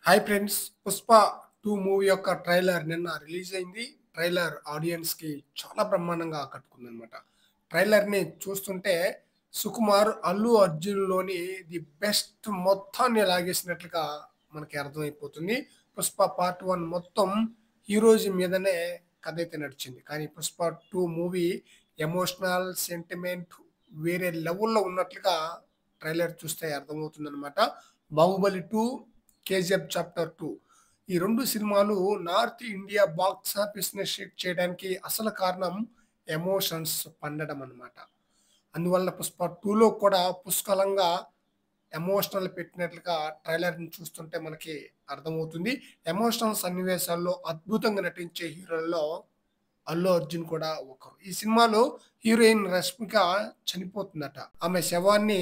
Hi friends! 'Pushpa 2' movie యొక్క trailer నిన్న release అయింది. ట్రైలర్ ఆడియన్స్‌కి చాలా బ్రహ్మాండంగా ఆకట్టుకుందనమాట. ట్రైలర్‌ని చూస్తుంటే సుకుమార్, అల్లు అర్జున్‌లోని ది బెస్ట్ మొత్తాన్ని లాగేసినట్లుగా మనకి అర్థమైపోతుంది. 'పుష్ప పార్ట్ 1' మొత్తం హీరోయిజం మీదనే కథైతే నడిచింది. కానీ 'పుష్ప 2' మూవీ ఎమోషనల్, సెంటిమెంట్ వేరే లెవెల్‌లో ఉన్నట్లుగా ట్రైలర్ చూస్తే అర్థమవుతుందనమాట. 'బాహుబలి 2', 'కేజీఎఫ్ చాప్టర్ 2' ఈ 2 సినిమాలు నార్త్ ఇండియా బాక్స్ ఆఫీస్‌ని షేక్ చేయడానికి అసలు కారణం ఎమోషన్స్ పండడం అన్నమాట. అందువల్ల 'పుష్ప 2'లో కూడా పుష్కలంగా ఎమోషనల్ పెట్టినట్లుగా ట్రైలర్‌ని చూస్తుంటే మనకి అర్థమవుతుంది. ఎమోషనల్ సన్నివేశాల్లో అద్భుతంగా నటించే హీరోల్లో అల్లు అర్జున్ కూడా ఒకరు. ఈ సినిమాలో హీరోయిన్ రష్మిక చనిపోతుందట. ఆమె శవాన్ని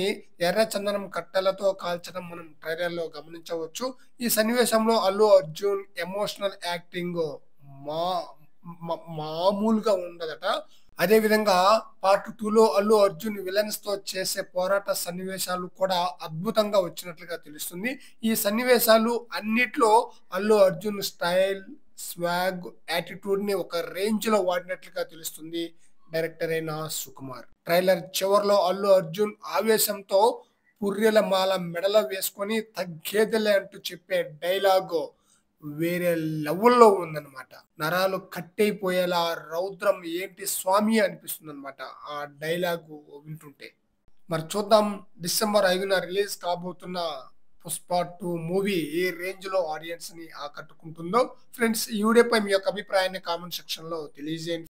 ఎర్ర చందనం కట్టెలతో కాల్చడం మనం ట్రైలర్‌లో గమనించవచ్చు. ఈ సన్నివేశంలో అల్లు అర్జున్ ఎమోషనల్ యాక్టింగ్ మా మామూలుగా ఉండదట. అదే విధంగా పార్ట్ 2లో అల్లు అర్జున్ విలన్స్‌తో చేసే పోరాట సన్నివేశాలు కూడా అద్భుతంగా వచ్చినట్లుగా తెలుస్తుంది. ఈ సన్నివేశాలు అన్నిట్లో అల్లు అర్జున్ స్టైల్, స్వాగ్, యాటిట్యూడ్‌ని ఒక రేంజ్‌లో వాడినట్లుగా తెలుస్తుంది డైరెక్టర్ అయిన సుకుమార్. ట్రైలర్ చివర్లో అల్లు అర్జున్ ఆవేశంతో పుర్రెల మాల మెడలో వేసుకొని తగ్గేదిలే అంటూ చెప్పే డైలాగు వేరే లెవెల్‌లో ఉందన్నమాట. నరాలు కట్టయిపోయేలా రౌద్రం ఏంటి స్వామి అనిపిస్తుందన్నమాట. ఆ డైలాగు వింటుంటే. మరి చూద్దాం డిసెంబర్ 5న రిలీజ్ కాబోతున్న 'పుష్ప 2' మూవీ ఏ రేంజ్‌లో ఆడియన్స్‌ని ఆకట్టుకుంటుందో. ఫ్రెండ్స్ ఈ వీడియోపై మీ యొక్క అభిప్రాయాన్ని కామెంట్ సెక్షన్‌లో తెలియజేయండి.